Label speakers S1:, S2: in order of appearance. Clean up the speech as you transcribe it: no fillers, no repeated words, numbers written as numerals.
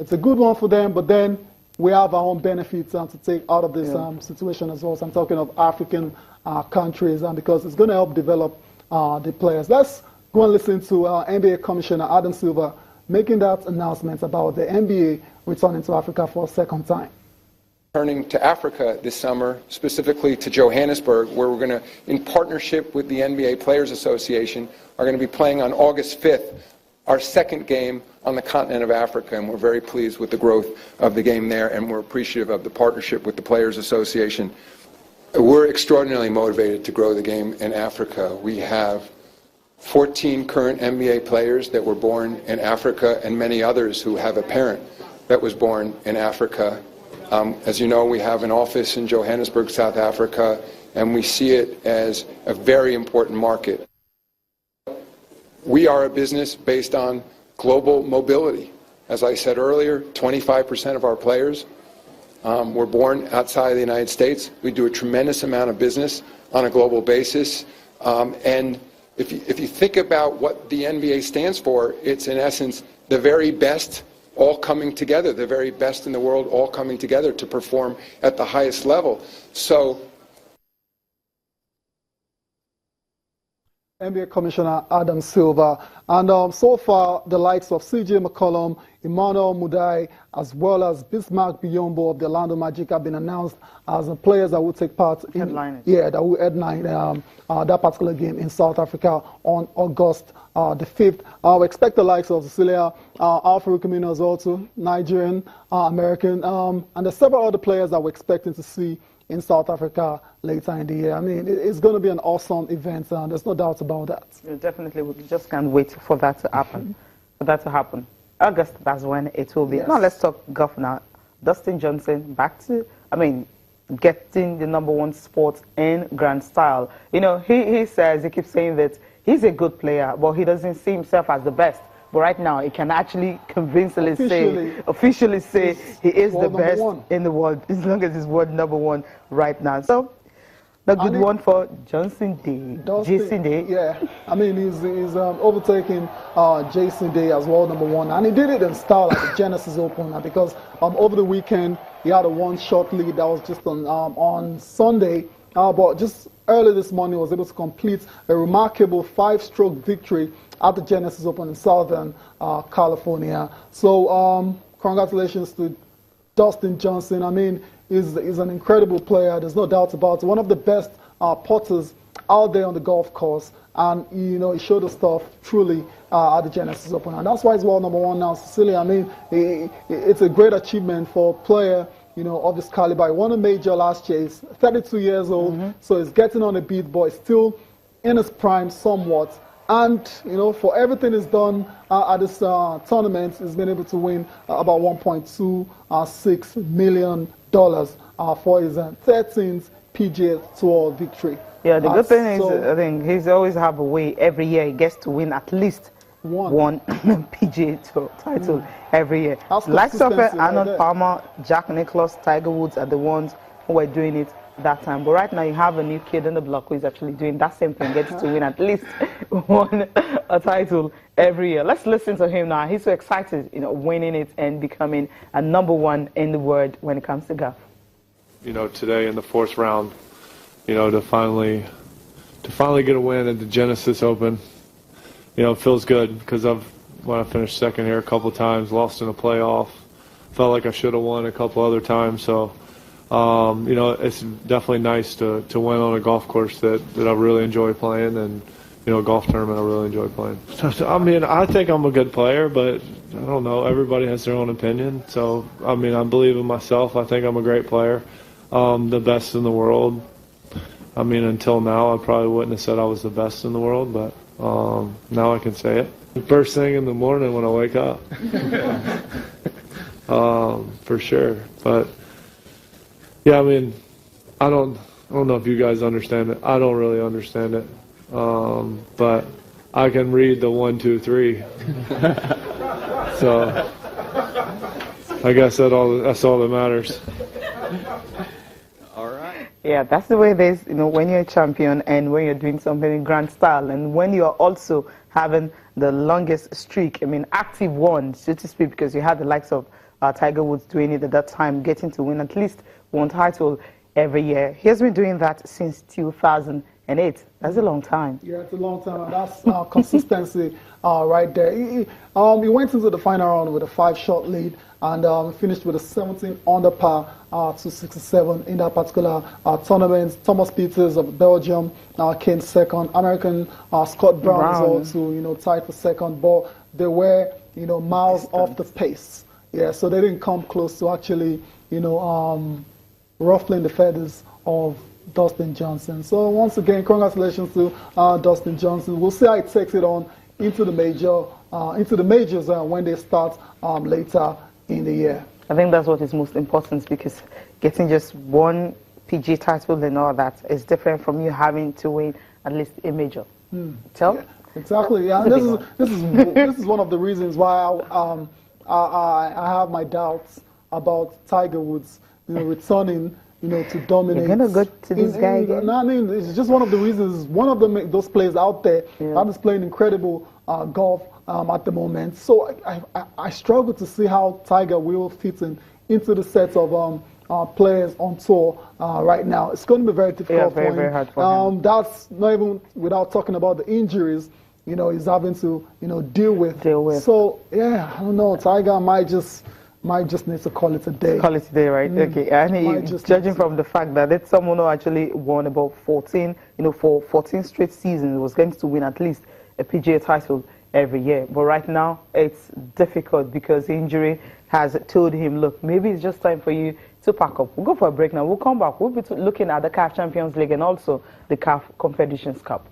S1: it's a good one for them, but then we have our own benefits to take out of this situation as well. So I'm talking of African countries, because it's going to help develop the players. Let's go and listen to NBA Commissioner Adam Silver making that announcement about the NBA returning to Africa for a second time.
S2: Turning to Africa this summer, specifically to Johannesburg, where we're going to, in partnership with the NBA Players Association, are going to be playing on August 5th, our second game on the continent of Africa, and we're very pleased with the growth of the game there, and we're appreciative of the partnership with the Players Association. We're extraordinarily motivated to grow the game in Africa. We have 14 current NBA players that were born in Africa, and many others who have a parent that was born in Africa. As you know, we have an office in Johannesburg, South Africa, and we see it as a very important market. We are a business based on global mobility. As I said earlier, 25% of our players were born outside of the United States. We do a tremendous amount of business on a global basis. And if you think about what the NBA stands for, it's in essence the very best all coming together, the very best in the world all coming together to perform at the highest level. So,
S1: NBA Commissioner Adam Silver. And so far, the likes of CJ McCollum, Emmanuel Mudiay, as well as Bismack Biyombo of the Orlando Magic have been announced as the players that will take part in that will headline that particular game in South Africa on August the 5th. We expect the likes of Cecilia Alfaro Camino as well, too, Nigerian, American, and there's several other players that we're expecting to see in South Africa later in the year. I mean, it's going to be an awesome event, and there's no doubt about that.
S3: Yeah, definitely, we just can't wait for that to happen. August, that's when it will be.
S1: Yes.
S3: Now let's talk golf now. Dustin Johnson, back to, getting the #1 spot in grand style. You know, he says, he keeps saying that he's a good player, but he doesn't see himself as the best. But right now, he can actually convincingly officially say he is the best in the world, as long as he's world #1 right now. So, a good one for Jason Day.
S1: Yeah, I mean, he's overtaking Jason Day as world #1. And he did it in style at the Genesis Open, because over the weekend, he had a one-shot lead that was just on Sunday. But just early this morning, he was able to complete a remarkable 5-stroke victory at the Genesis Open in Southern California. So congratulations to Dustin Johnson. I mean, he's an incredible player. There's no doubt about it. One of the best putters out there on the golf course. And, you know, he showed the stuff truly at the Genesis Open. And that's why he's world #1 now, Cecilia. I mean, it's a great achievement for a player, you know, of this caliber. He won a major last year. He's 32 years old, so he's getting on a beat, but he's still in his prime somewhat. And, you know, for everything he's done at this tournament, he's been able to win about $1.26 million for his 13th PGA Tour victory.
S3: Yeah, the good thing is, I think he's always have a way. Every year he gets to win at least one PGA Tour title every year. Likes of Arnold Palmer, Jack Nicklaus, Tiger Woods are the ones who were doing it that time. But right now you have a new kid on the block who is actually doing that same thing, gets to win at least a title every year. Let's listen to him now. He's so excited, you know, winning it and becoming a #1 in the world when it comes to golf.
S4: You know, today in the 4th round, you know, to finally get a win at the Genesis Open, you know, it feels good, because when I finished second here a couple times, lost in a playoff, felt like I should have won a couple other times. So, you know, it's definitely nice to win on a golf course that I really enjoy playing, and, you know, a golf tournament I really enjoy playing. I mean, I think I'm a good player, but I don't know. Everybody has their own opinion. So, I mean, I believe in myself. I think I'm a great player, the best in the world. I mean, until now, I probably wouldn't have said I was the best in the world, but now I can say it. The first thing in the morning when I wake up, for sure. But yeah, I mean, I don't know if you guys understand it. I don't really understand it, but I can read the 1, 2, 3. So I guess that's all that matters.
S3: Yeah, Yeah, that's the way it is, when you're a champion and when you're doing something in grand style and when you're also having the longest streak, active one, so to speak, because you had the likes of Tiger Woods doing it at that time, getting to win at least one title every year. He has been doing that since 2008. That's a long time.
S1: Yeah, it's a long time. That's consistency right there. He went into the final round with a 5-shot lead and finished with a 17 under par to 67 in that particular tournament. Thomas Pieters of Belgium came second. American Scott Brown is also tied for second, but they were miles off the pace. Yeah, so they didn't come close to actually ruffling the feathers of Dustin Johnson. So once again, congratulations to Dustin Johnson. We'll see how he takes it on into the majors when they start later in the year.
S3: I think that's what is most important, because getting just one PGA title and all that is different from you having to win at least a major.
S1: Yeah, exactly. Yeah, this is one of the reasons why I have my doubts about Tiger Woods, returning, to dominate.
S3: You're gonna go to this guy again?
S1: No, it's just one of the reasons. One of those players out there that is playing incredible golf at the moment. So I struggle to see how Tiger will fit into the set of players on tour right now. It's going to be very difficult for him.
S3: Very hard for him.
S1: That's not even without talking about the injuries he's having to deal with. So yeah, I don't know. Tiger might just need to call it a day.
S3: Call it a day, right? Okay. And judging from the fact that it's someone who actually won about 14, for 14 straight seasons, was going to win at least a PGA title every year. But right now, it's difficult because injury has told him, look, maybe it's just time for you to pack up. We'll go for a break now. We'll come back. We'll be looking at the CAF Champions League and also the CAF Confederations Cup.